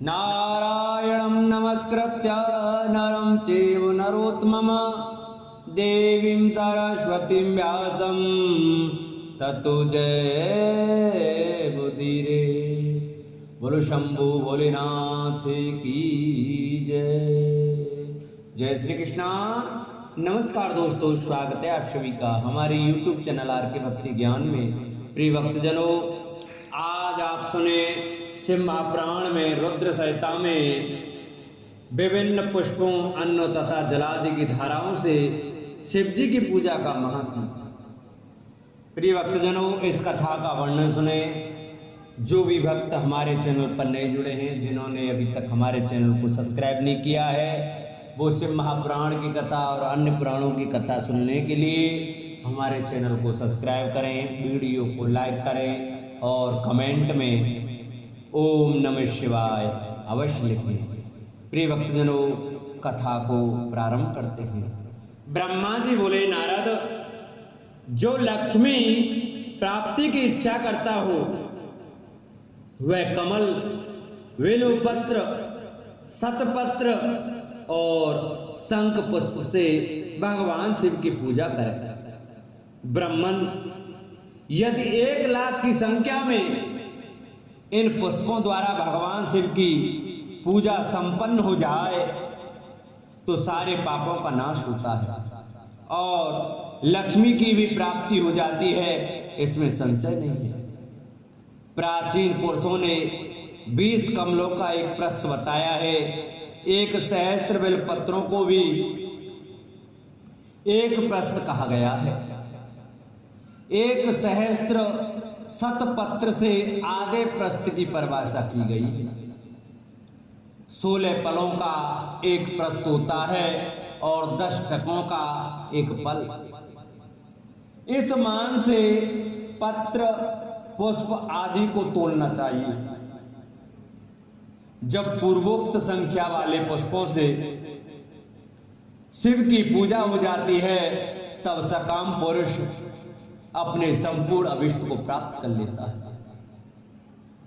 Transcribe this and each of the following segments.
नारायणं नमस्कृत्य नरं चैव नरोत्तमं देवीं सरस्वतीं व्यासं ततो जयमुदीरये। बोलो शंभु भोलेनाथ की जय। जय श्री कृष्णा। नमस्कार दोस्तों, स्वागत है आप सभी का हमारे YouTube चैनल आर के भक्ति ज्ञान में। प्रिय भक्तजनों, आज आप सुने शिव महापुराण में रुद्र संहिता में विभिन्न पुष्पों, अन्न तथा जलादि की धाराओं से शिव जी की पूजा का महत्व। प्रिय भक्तजनों, इस कथा का वर्णन सुने। जो भी भक्त हमारे चैनल पर नए जुड़े हैं, जिन्होंने अभी तक हमारे चैनल को सब्सक्राइब नहीं किया है, वो शिव महापुराण की कथा और अन्य पुराणों की कथा सुनने के लिए हमारे चैनल को सब्सक्राइब करें, वीडियो को लाइक करें और कमेंट में ओम नमः शिवाय अवश्य लिखें। प्रिय भक्तजनों, कथा को प्रारंभ करते हैं। ब्रह्मा जी बोले, नारद, जो लक्ष्मी प्राप्ति की इच्छा करता हो वह कमल, बेलपत्र, शतपत्र और शंख पुष्प से भगवान शिव की पूजा करे। ब्राह्मण, यदि 1,00,000 की संख्या में इन पुष्पों द्वारा भगवान शिव की पूजा संपन्न हो जाए तो सारे पापों का नाश होता है और लक्ष्मी की भी प्राप्ति हो जाती है, इसमें संशय नहीं है। प्राचीन पुरुषों ने 20 कमलों का एक प्रस्थ बताया है। 1 सहस्त्र बेल पत्रों को भी एक प्रस्थ कहा गया है। 1 सहस्त्र शतपत्र से आधे प्रस्थ की परिभाषा की गई है। 16 पलों का एक प्रस्थ होता है और 10 टकों का एक पल। इस मान से पत्र, पुष्प आदि को तोलना चाहिए। जब पूर्वोक्त संख्या वाले पुष्पों से शिव की पूजा हो जाती है, तब सकाम पुरुष अपने संपूर्ण अभिष्ट को प्राप्त कर लेता है।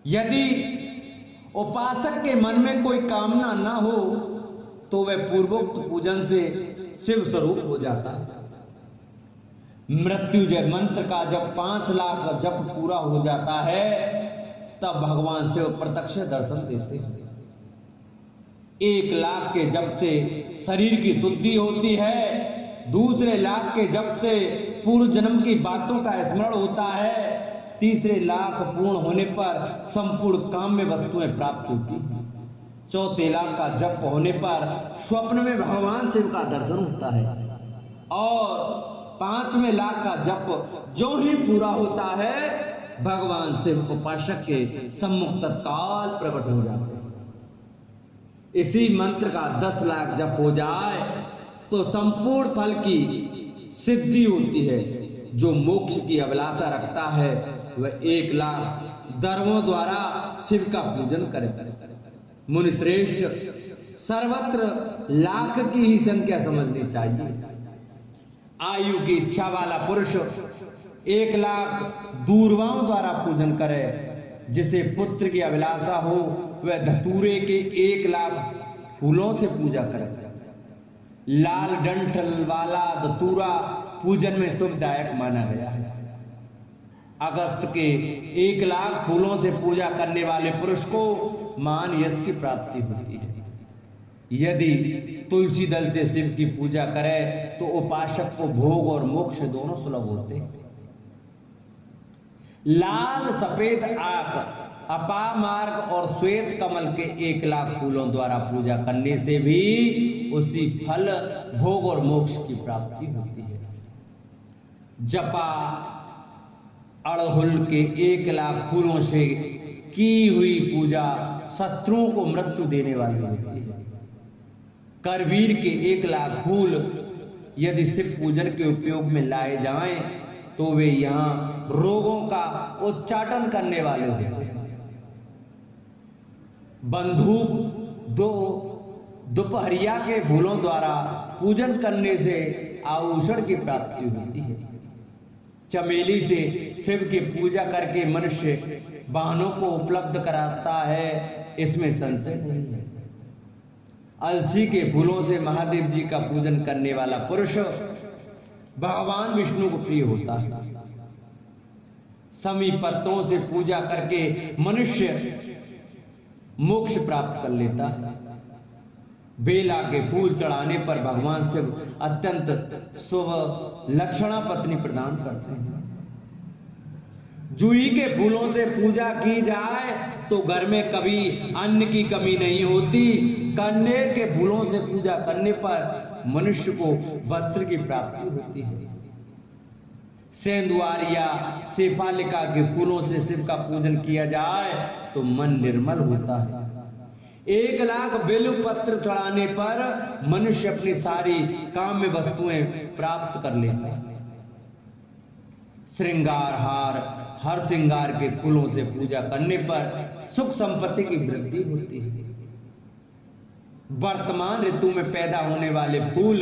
यदि उपासक के मन में कोई कामना न हो तो वह पूर्वोक्त पूजन से शिव स्वरूप हो जाता है। मृत्युंजय मंत्र का जब 5 लाख जप पूरा हो जाता है, तब भगवान शिव प्रत्यक्ष दर्शन देते हैं। 1,00,000 के जप से शरीर की शुद्धि होती है। दूसरे लाख के जप से पूर्व जन्म की बातों का स्मरण होता है। तीसरे लाख पूर्ण होने पर संपूर्ण काम्य वस्तुएं प्राप्त होती हैं। चौथे लाख का जप होने पर स्वप्न में भगवान शिव का दर्शन होता है और 5वें लाख का जप जो ही पूरा होता है, भगवान शिव उपासक के सम्मुख तत्काल प्रकट हो जाते हैं। इसी मंत्र का 10 लाख जप हो जाए तो संपूर्ण फल की सिद्धि होती है। जो मोक्ष की अभिलाषा रखता है वह 1,00,000 दर्वों द्वारा शिव का पूजन करे। मुनिश्रेष्ठ, सर्वत्र लाख की ही संख्या समझनी चाहिए। आयु की इच्छा वाला पुरुष 1,00,000 दूर्वाओं द्वारा पूजन करे। जिसे पुत्र की अभिलाषा हो वह धतूरे के 1,00,000 फूलों से पूजा करे। लाल डंठल वाला धतूरा पूजन में शुभदायक माना गया है। अगस्त के 1,00,000 फूलों से पूजा करने वाले पुरुष को मान यश की प्राप्ति होती है। यदि तुलसी दल से शिव की पूजा करे तो उपासक को भोग और मोक्ष दोनों सुलभ होते हैं। लाल सफेद आंख, अपामार्ग और श्वेत कमल के 1,00,000 फूलों द्वारा पूजा करने से भी उसी फल, भोग और मोक्ष की प्राप्ति होती है। जपा अड़हुल के 1,00,000 फूलों से की हुई पूजा शत्रुओं को मृत्यु देने वाली होती है। करवीर के 1,00,000 फूल यदि शिव पूजन के उपयोग में लाए जाएं तो वे यहाँ रोगों का उच्चाटन करने वाले होते हैं। बंदूक दोपहरिया के फूलों द्वारा पूजन करने से आभूषण की प्राप्ति होती है। चमेली से शिव की पूजा करके मनुष्य वाहनों को उपलब्ध कराता है, इसमें संशय नहीं है। अलसी के फूलों से महादेव जी का पूजन करने वाला पुरुष भगवान विष्णु को प्रिय होता है। समी पत्तों से पूजा करके मनुष्य मोक्ष प्राप्त कर लेता है। बेला के फूल चढ़ाने पर भगवान शिव अत्यंत शुभ लक्षणा पत्नी प्रदान करते हैं। जूही के फूलों से पूजा की जाए तो घर में कभी अन्न की कमी नहीं होती। कन्नेर के फूलों से पूजा करने पर मनुष्य को वस्त्र की प्राप्ति होती है। सेंधुआर या शेफालिका के फूलों से शिव का पूजन किया जाए तो मन निर्मल होता है। 1 लाख बेल पत्र चढ़ाने पर मनुष्य अपनी सारी काम्य वस्तुएं प्राप्त कर लेता है। श्रृंगार हार हर श्रृंगार के फूलों से पूजा करने पर सुख संपत्ति की वृद्धि होती है। वर्तमान ऋतु में पैदा होने वाले फूल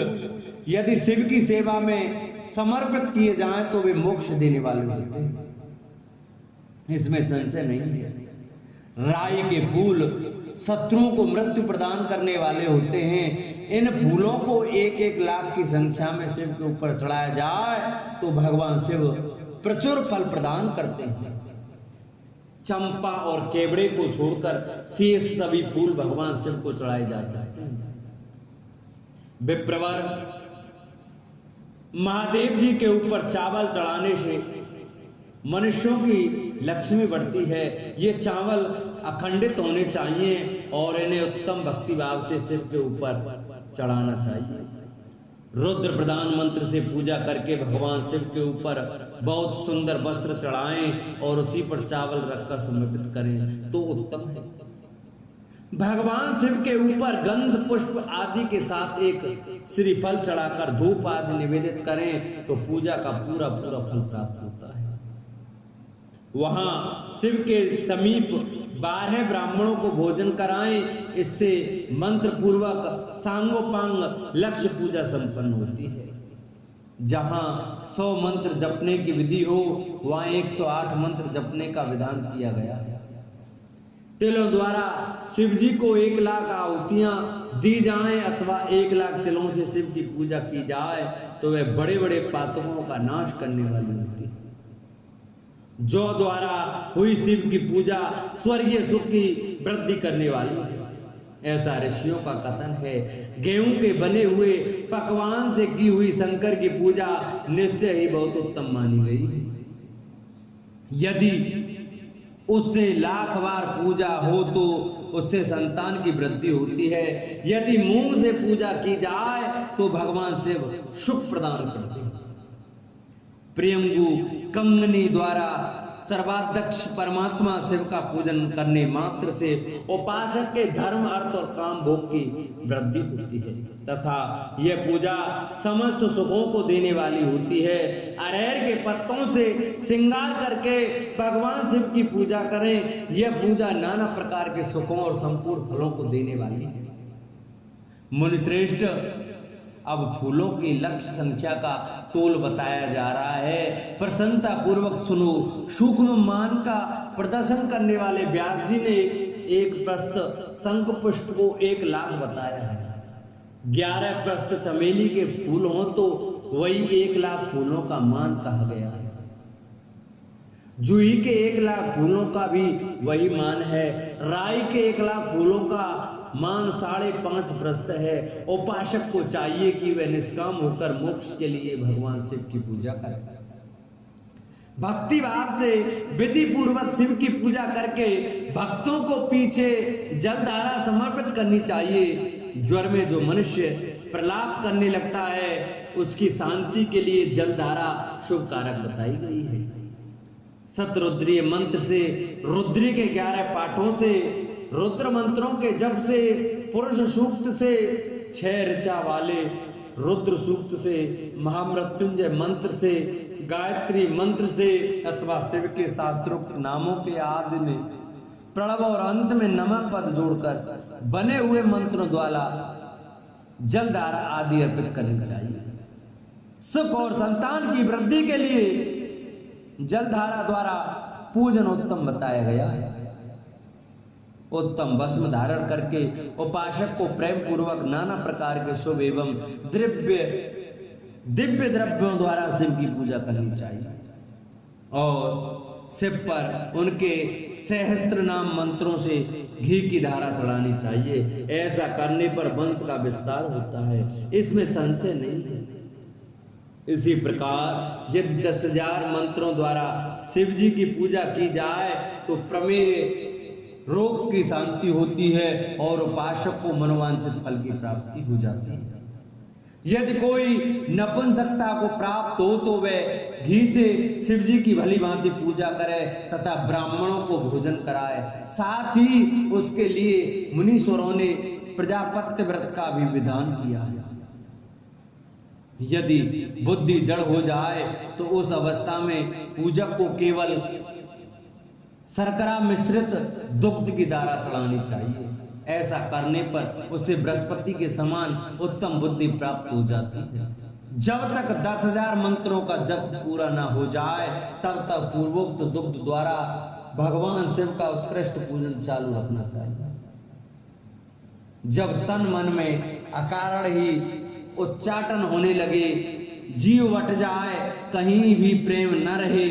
यदि शिव की सेवा में समर्पित किए जाएं तो वे मोक्ष देने वाले होते हैं, इसमें संशय नहीं है। राई के फूल शत्रुओं को मृत्यु प्रदान करने वाले होते हैं। इन फूलों को 1-1 लाख की संख्या में शिव के ऊपर चढ़ाया जाए तो भगवान शिव प्रचुर फल प्रदान करते हैं। चंपा और केवड़े को छोड़कर शेष सभी फूल भगवान शिव को चढ़ाए जा सकते हैं। विप्रवर महादेव जी के ऊपर चावल चढ़ाने से मनुष्यों की लक्ष्मी बढ़ती है। ये चावल अखंडित होने चाहिए और इन्हें उत्तम भक्ति भाव से शिव के ऊपर चढ़ाना चाहिए। रुद्र प्रदान मंत्र से पूजा करके भगवान शिव के ऊपर बहुत सुंदर वस्त्र चढ़ाएं और उसी पर चावल रखकर समर्पित करें तो उत्तम है। भगवान शिव के ऊपर गंध पुष्प आदि के साथ एक श्रीफल चढ़ाकर धूप आदि निवेदित करें तो पूजा का पूरा फल प्राप्त होता है। वहां शिव के समीप 12 ब्राह्मणों को भोजन कराएं, इससे मंत्र पूर्वक सांगोपांग लक्ष्य पूजा संपन्न होती है। जहां 100 मंत्र जपने की विधि हो वहां 108 मंत्र जपने का विधान किया गया है। तिलों द्वारा शिव जी को 1 लाख आहुतियां दी जाएं अथवा 1 लाख तिलों से शिव की पूजा की जाए तो वह बड़े बड़े पातकों का नाश करने वाली होती है। जौ द्वारा हुई शिव की पूजा स्वर्गीय सुख की वृद्धि करने वाली है, ऐसा ऋषियों का कथन है। गेहूं के बने हुए पकवान से की हुई शंकर की पूजा निश्चय ही बहुत उत्तम मानी गई है। यदि उससे 1,00,000 बार पूजा हो तो उससे संतान की वृद्धि होती है। यदि मूंग से पूजा की जाए तो भगवान शिव सुख प्रदान करते हैं। प्रियंगु कंगनी द्वारा सर्वाध्यक्ष परमात्मा शिव का पूजन करने मात्र से उपासक के धर्म अर्थ और काम भोग की वृद्धि होती है तथा यह पूजा समस्त सुखों को देने वाली होती है। अरहर के पत्तों से श्रृंगार करके भगवान शिव की पूजा करें। यह पूजा नाना प्रकार के सुखों और संपूर्ण फलों को देने वाली है। मुनिश्रेष्ठ, अब फूलों की लक्ष्य संख्या का तोल बताया जा रहा है। प्रसन्नता पूर्वक सुनो। सूक्ष्म मान का प्रदर्शन करने वाले व्यास जी ने एक प्रस्त शंख पुष्प को 1 लाख बताया है। 11 प्रस्त चमेली के फूल हो तो वही 1 लाख फूलों का मान कहा गया है। जूही के 1 लाख फूलों का भी वही मान है। राई के 1 लाख फूलों का मान 5.5 प्रस्त है। उपासक को चाहिए कि वह निष्काम होकर मोक्ष के लिए भगवान शिव की पूजा करे। भक्ति भाव से विधि पूर्वक शिव की पूजा करके भक्तों को पीछे जलधारा समर्पित करनी चाहिए। ज्वर में जो मनुष्य प्रलाप करने लगता है उसकी शांति के लिए जलधारा शुभ कारक बताई गई है। शतरुद्रीय मंत्र से रुद्री के 11 पाठों से रुद्र मंत्रों के जप से पुरुष सूक्त से 6 ऋचा वाले रुद्र सूक्त से महामृत्युंजय मंत्र से गायत्री मंत्र से अथवा शिव के शास्त्रोक्त नामों के आदि में प्रणव और अंत में नमः पद जोड़कर बने हुए मंत्रों द्वारा जलधारा आदि अर्पित करनी चाहिए। सुख और संतान की वृद्धि के लिए जलधारा द्वारा पूजन उत्तम बताया गया है। उत्तम भस्म धारण करके उपासक को प्रेम पूर्वक नाना प्रकार के शुभ एवं दिव्य द्रव्यों द्वारा शिव की पूजा करनी चाहिए और शिव पर उनके सहस्त्र नाम मंत्रों से घी की धारा चढ़ानी चाहिए। ऐसा करने पर वंश का विस्तार होता है, इसमें संशय नहीं है। इसी प्रकार यदि 10,000 मंत्रों द्वारा शिव जी की पूजा की जाए तो प्रमेय रोग की शांति होती है और उपासक को मनोवांछित फल की प्राप्ति हो जाती है। यदि कोई नपुंसकता को प्राप्त हो तो वह घी से शिव जी की भली भांति पूजा करे तथा ब्राह्मणों को भोजन कराए। साथ ही उसके लिए मुनीश्वरों ने प्रजापत्य व्रत का भी विधान किया है। यदि बुद्धि जड़ हो जाए तो उस अवस्था में पूजक को केवल शर्करा मिश्रित दुग्ध की धारा चढ़ानी चाहिए। ऐसा करने पर उसे बृहस्पति के समान उत्तम बुद्धि प्राप्त हो जाती है। जब तक 10,000 मंत्रों का जप पूरा न हो जाए तब तक पूर्वोक्त दुग्ध द्वारा भगवान शिव का उत्कृष्ट पूजन चालू रखना चाहिए। जब तन मन में अकारण ही उच्चाटन होने लगे, जीव बट जाए, कहीं भी प्रेम न रहे,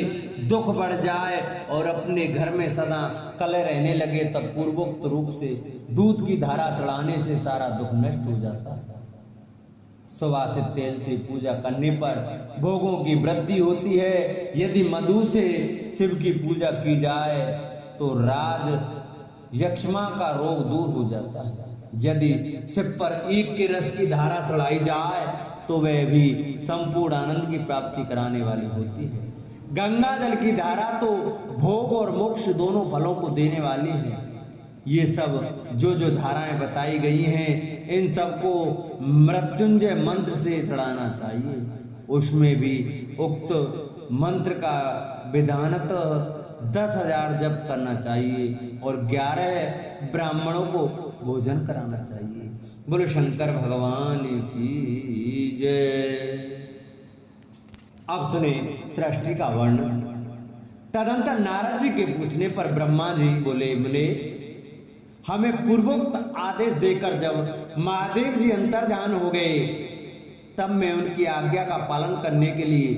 दुख बढ़ जाए और अपने घर में सदा कलह रहने लगे, तब पूर्वोक्त रूप से दूध की धारा चढ़ाने से सारा दुख नष्ट हो जाता है। सुवासित तेल से पूजा करने पर भोगों की वृद्धि होती है। यदि मधु से शिव की पूजा की जाए तो राज यक्ष्मा का रोग दूर हो जाता है। यदि शिव पर ईख के रस की धारा चढ़ाई जाए तो वह भी संपूर्ण आनंद की प्राप्ति कराने वाली होती है। गंगा जल की धारा तो भोग और मोक्ष दोनों फलों को देने वाली है। ये सब जो धाराएं बताई गई हैं, इन सबको मृत्युंजय मंत्र से चढ़ाना चाहिए। उसमें भी उक्त मंत्र का विधानतः 10,000 जप करना चाहिए और 11 ब्राह्मणों को भोजन कराना चाहिए। बोलो शंकर भगवान की जय। अब सुने सृष्टि का वर्णन। तदंतर नारद जी के पूछने पर ब्रह्मा जी बोले, हमें पूर्वोक्त आदेश देकर जब महादेव जी अंतर्धान हो गए तब मैं उनकी आज्ञा का पालन करने के लिए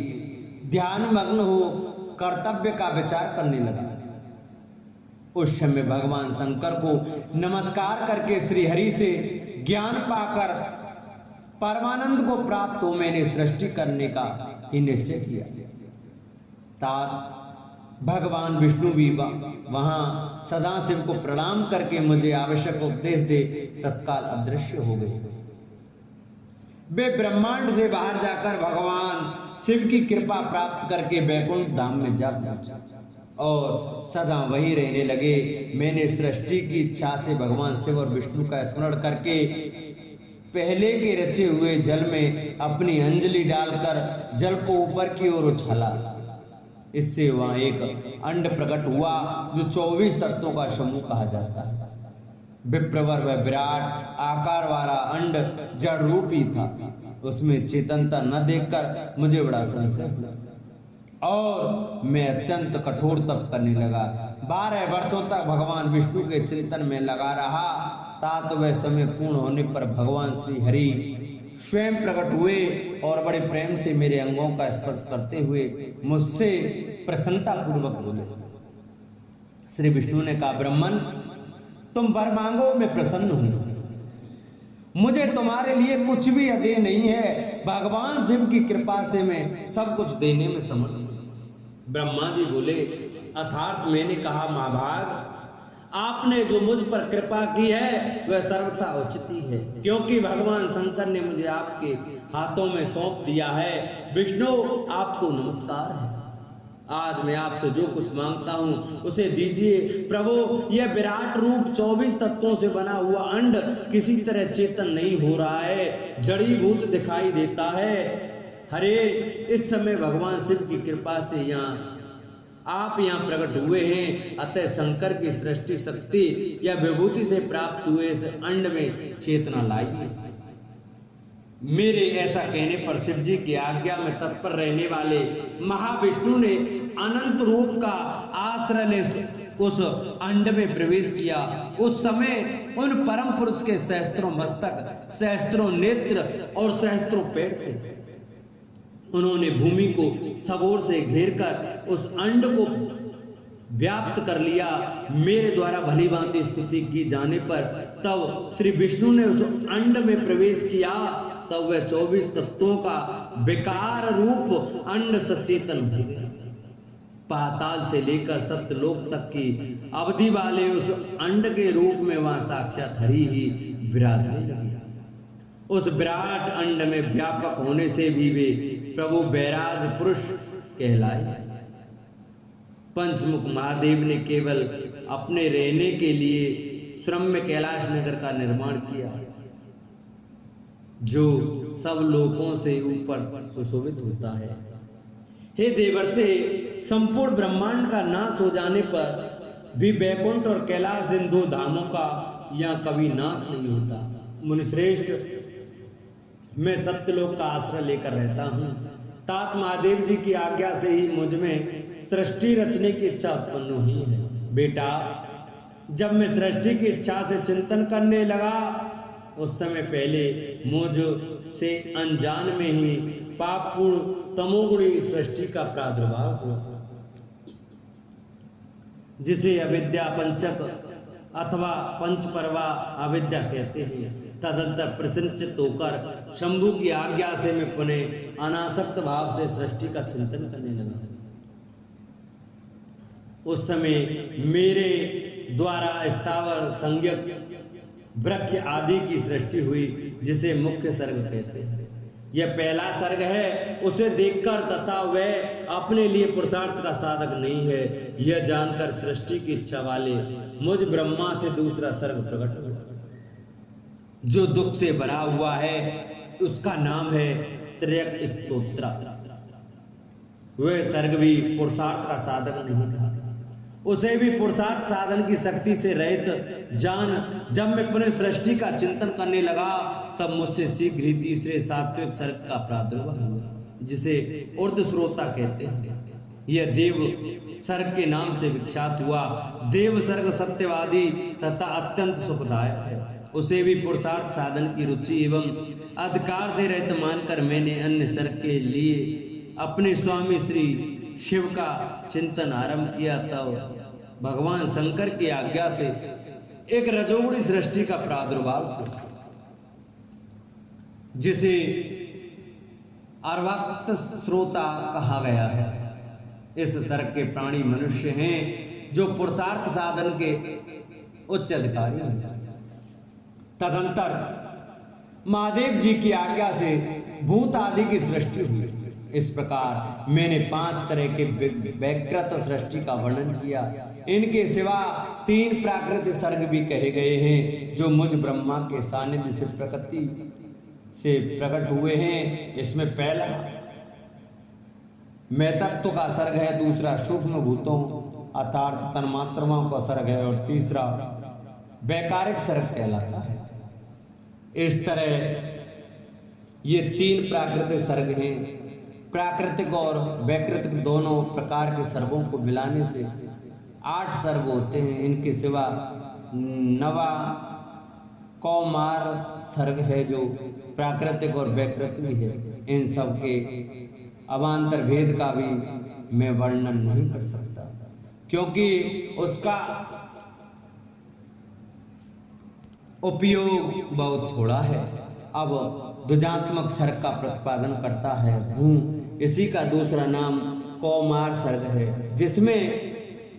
ध्यान मग्न हो कर्तव्य का विचार करने लगा। उस समय भगवान शंकर को नमस्कार करके श्री हरि से ज्ञान पाकर परमानंद को प्राप्त हो मैंने सृष्टि करने का ही निश्चय किया। तात भगवान विष्णु भी वहां सदाशिव को प्रणाम करके मुझे आवश्यक उपदेश दे तत्काल अदृश्य हो गए। वे ब्रह्मांड से बाहर जाकर भगवान शिव की कृपा प्राप्त करके वैकुंठ धाम में जा पहुंचे और सदा वहीं रहने लगे। मैंने सृष्टि की इच्छा से भगवान शिव और विष्णु का स्मरण करके पहले के रचे हुए जल में अपनी अंजलि डालकर जल को ऊपर की ओर उछाला। इससे वहां एक अंड प्रकट हुआ जो 24 तत्वों का समूह कहा जाता है। विप्रवर व विराट आकार वाला अंड जड़ रूपी था। उसमें चेतनता न देखकर मुझे बड़ा संशय हुआ और मैं अत्यंत कठोर तप करने लगा। 12 वर्षों तक भगवान विष्णु के चिंतन में लगा रहा। तात वह समय पूर्ण होने पर भगवान श्री हरि स्वयं प्रकट हुए और बड़े प्रेम से मेरे अंगों का स्पर्श करते हुए मुझसे प्रसन्नता पूर्वक बोले। श्री विष्णु ने कहा, ब्रह्मन तुम वर मांगो, मैं प्रसन्न हूं। मुझे तुम्हारे लिए कुछ भी अदेय नहीं है। भगवान शिव की कृपा से मैं सब कुछ देने में समर्थ हूं। ब्रह्मा जी बोले, अर्थात मैंने कहा, महाभाग आपने जो मुझ पर कृपा की है वह सर्वथा उचित ही है, क्योंकि भगवान शंकर ने मुझे आपके हाथों में सौंप दिया है। विष्णु आपको नमस्कार है। आज मैं आपसे जो कुछ मांगता हूं उसे दीजिए। प्रभु, यह विराट रूप 24 तत्वों से बना हुआ अंड किसी तरह चेतन नहीं हो रहा है, जड़ीभूत दिखाई देता है। हरे, इस समय भगवान शिव की कृपा से आप यहाँ प्रकट हुए हैं, अतः शंकर की सृष्टि शक्ति या विभूति से प्राप्त हुए इस अंड में चेतना लाई है। मेरे ऐसा कहने पर शिव जी की आज्ञा में तत्पर रहने वाले महाविष्णु ने अनंत रूप का आश्रय ले उस अंड में प्रवेश किया। उस समय उन परम पुरुष के सहस्त्रों मस्तक, सहस्त्रों नेत्र और सहस्त्रों पैर थे। उन्होंने भूमि को सबोर से घेरकर उस अंड को व्याप्त कर लिया। मेरे द्वारा भली भांति स्तुति की जाने पर तब श्री विष्णु ने उस अंड में प्रवेश किया। तब वह 24 तत्वों का विकार रूप अंड सचेतन हो गया। पाताल से लेकर सत्यलोक तक की अवधि वाले उस अंड के रूप में वहां साक्षात हरि ही विराजने लगी। उस विराट अंड में व्यापक होने से भी वे प्रभु बैराज पुरुष कहलाए। पंचमुख महादेव ने केवल अपने रहने के लिए श्रम्य कैलाश नगर का निर्माण किया, जो सब लोकों से ऊपर सुशोभित होता है। हे देवर्षि, संपूर्ण ब्रह्मांड का नाश हो जाने पर भी वैकुंठ और कैलाश इन दो धामों का यहाँ कभी नाश नहीं होता। मुनिश्रेष्ठ, मैं सत्यलोक का आश्रय लेकर रहता हूँ। तात महादेव जी की आज्ञा से ही मुझ में सृष्टि रचने की इच्छा उत्पन्न हुई है। बेटा, जब मैं सृष्टि की इच्छा से चिंतन करने लगा, उस समय पहले मुझ से अनजान में ही पापपूर्ण तमोगुणी सृष्टि का प्रादुर्भाव हुआ, जिसे अविद्या पंचक अथवा पंचपर्वा अविद्या कहते हैं। तदंतर प्रसन्नचित्त होकर शंभु की आज्ञा से मैं पुनः अनासक्त भाव से सृष्टि का चिंतन करने लगा। उस समय मेरे द्वारा स्थावर संज्ञक वृक्ष आदि की सृष्टि हुई, जिसे मुख्य सर्ग कहते हैं। यह पहला सर्ग है। उसे देखकर तथा वह अपने लिए पुरुषार्थ का साधक नहीं है, यह जानकर सृष्टि की इच्छा वाले मुझ ब्रह्मा से दूसरा सर्ग प्रकट हुआ, जो दुख से भरा हुआ है। उसका नाम है त्रयक स्तोत्र। वह सर्ग भी पुरुषार्थ का साधक नहीं था। उसे भी पुरुषार्थ साधन की शक्ति से रहित जान जब मैं पुनः सृष्टि का चिंतन करने लगा, तब मुझसे शीघ्र ही तीसरे सात्विक सर्ग का प्रादुर्भाव हुआ, जिसे उर्ध श्रोता कहते हैं। यह देव सर्ग के नाम से विख्यात हुआ। देव सर्ग सत्यवादी तथा अत्यंत सुखदायक है। उसे भी पुरुषार्थ साधन की रुचि एवं अधिकार से रहित मानकर मैंने अन्य सर्ग के लिए अपने स्वामी श्री शिव का चिंतन आरंभ किया। तब भगवान शंकर की आज्ञा से एक रजोगुणी सृष्टि का प्रादुर्भाव हुआ, जिसे अर्वाक्त श्रोता कहा गया है। इस सर्ग के प्राणी मनुष्य हैं, जो पुरुषार्थ साधन के उच्च अधिकारी हैं। तदंतर महादेव जी की आज्ञा से भूत आदि की सृष्टि हुई। इस प्रकार मैंने 5 तरह के वैकृत सृष्टि का वर्णन किया। इनके सिवा 3 प्राकृतिक सर्ग भी कहे गए हैं, जो मुझ ब्रह्मा के सानिध्य से प्रकृति से प्रकट हुए हैं। इसमें पहला मैं तत्व का सर्ग है, दूसरा सूक्ष्म भूतों अर्थात तन्मात्राओं का सर्ग है, और तीसरा वैकारिक सर्ग कहलाता है। इस तरह ये 3 प्राकृतिक सर्ग हैं। प्राकृतिक और वैकृतिक दोनों प्रकार के सर्गों को मिलाने से 8 सर्ग होते हैं। इनके सिवा नवा कौमार सर्ग है, जो प्राकृतिक और वैकृतिक भी है। इन सब के अवान्तर भेद का भी मैं वर्णन नहीं कर सकता, क्योंकि उसका उपयोग बहुत थोड़ा है। अब द्विजात्मक सर्ग का प्रतिपादन करता है हूँ। इसी का दूसरा नाम कौमार सर्ग है, जिसमें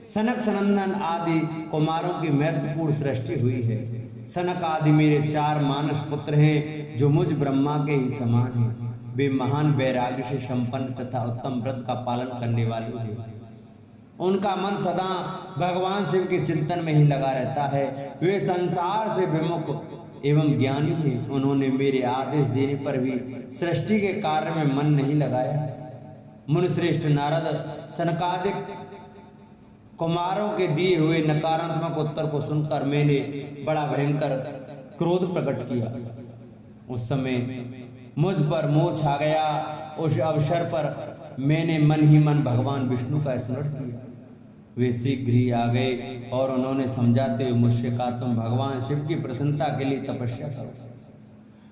सनक सनंदन आदि कुमारों की महत्वपूर्ण सृष्टि हुई है। सनक आदि मेरे 4 मानस पुत्र हैं, जो मुझ ब्रह्मा के ही समान हैं। वे महान वैराग्य से संपन्न तथा उत्तम व्रत का पालन करने वाले हैं। उनका मन सदा भगवान शिव के चिंतन में ही लगा रहता है। वे संसार से विमुख एवं ज्ञानी हैं। उन्होंने मेरे आदेश देने पर भी सृष्टि के कार्य में मन नहीं लगाया। मुनिश्रेष्ठ नारद सनकादिक कुमारों के दिए हुए नकारात्मक उत्तर को सुनकर मैंने बड़ा भयंकर क्रोध प्रकट किया। उस समय मुझ पर मोह छा गया। उस अवसर पर मैंने मन ही मन भगवान विष्णु का स्मरण किया। वे शीघ्र ही आ गए और उन्होंने समझाते हुए मुझसे कहा, तुम भगवान शिव की प्रसन्नता के लिए तपस्या करो।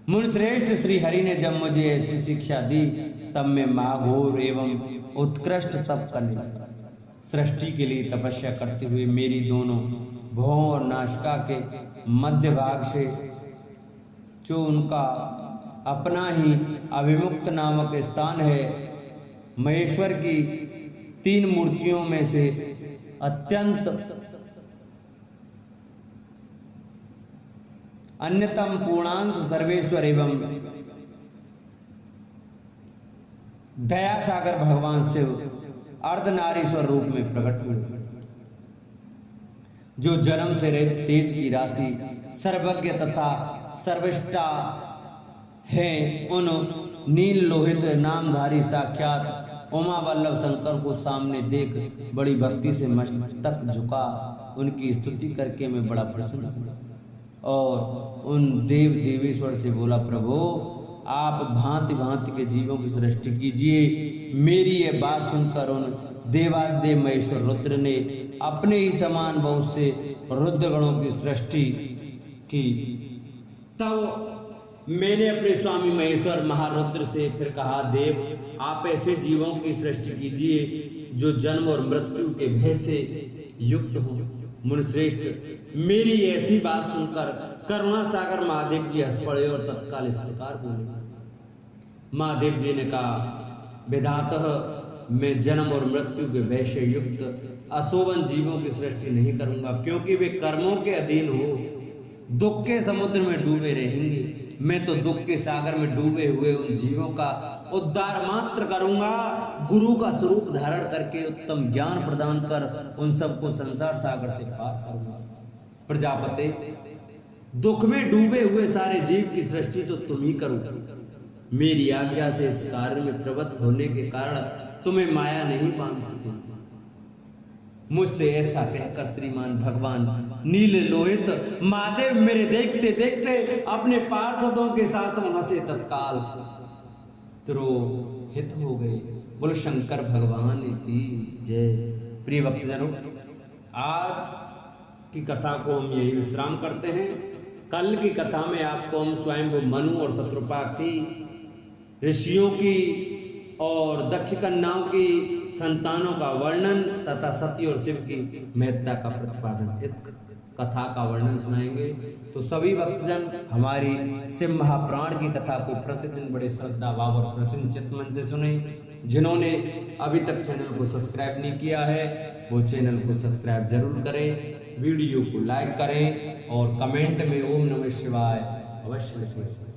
मुनिश्रेष्ठ श्री हरि ने जब मुझे ऐसी शिक्षा दी तब मैं महाघोर एवं उत्कृष्ट तप करने लगा। सृष्टि के लिए तपस्या करते हुए मेरी दोनों भौं और नासिका के मध्य भाग से जो उनका अपना ही अभिमुक्त नामक स्थान है, महेश्वर की 3 मूर्तियों में से अत्यंत अन्यतम पूर्णांश सर्वेश्वर एवं दया सागर भगवान शिव अर्धनारीश्वर रूप में प्रकट हुए, जो जन्म से रहित तेज की राशि सर्वज्ञ तथा सर्वष्टा है। उन नील लोहित नामधारी साक्षात उमा वल्लभ शंकर को सामने देख बड़ी भक्ति से मस्तक झुका उनकी स्तुति करके मैं बड़ा प्रसन्न हुआ और उन देव देवेश्वर से बोला, प्रभु आप भांति भांति के जीवों की सृष्टि कीजिए। मेरी ये बात सुनकर उन देवादेव महेश्वर रुद्र ने अपने ही समान बहुत से रुद्रगणों की सृष्टि की। तब मैंने अपने स्वामी महेश्वर महारुद्र से फिर कहा, देव आप ऐसे जीवों की सृष्टि कीजिए जो जन्म और मृत्यु के भय से युक्त हो। मुनिश्रेष्ठ मेरी ऐसी बात सुनकर करुणा सागर महादेव जी हंस पड़े और तत्काल इस प्रकार बोले। महादेव जी ने कहा, विधातः मैं जन्म और मृत्यु के भय से युक्त अशोभन जीवों की सृष्टि नहीं करूंगा, क्योंकि वे कर्मों के अधीन हो दुख के समुद्र में डूबे रहेंगे। मैं तो दुख के सागर में डूबे हुए उन जीवों का उद्धार मात्र करूंगा। गुरु का स्वरूप धारण करके उत्तम ज्ञान प्रदान कर उन सबको संसार सागर से पार करूंगा। प्रजापति, दुख में डूबे हुए सारे जीव की सृष्टि तो तुम ही करोगे। मेरी आज्ञा से इस कार्य में प्रवृत्त होने के कारण तुम्हें माया नहीं बांध सकेगी। मुझसे ऐसा कहकर श्रीमान भगवान नील लोहित महादेव मेरे देखते देखते अपने पार्षदों के साथ वहां से तत्काल तिरोहित हो गए। बोलो शंकर भगवान की जय। प्रिय भक्तजनों, आज की कथा को हम यही विश्राम करते हैं। कल की कथा में आपको हम स्वयं मनु और शत्रुपा की, ऋषियों की और दक्ष कन्याओं की संतानों का वर्णन तथा सती और शिव की महत्ता का प्रतिपादन, इस कथा का वर्णन सुनाएंगे। तो सभी भक्तजन हमारी शिव महापुराण की कथा को प्रतिदिन बड़े श्रद्धा भाव और प्रसन्न चित्त मन से सुने। जिन्होंने अभी तक चैनल को सब्सक्राइब नहीं किया है वो चैनल को सब्सक्राइब जरूर करें, वीडियो को लाइक करें और कमेंट में ओम नमः शिवाय अवश्य लिखें।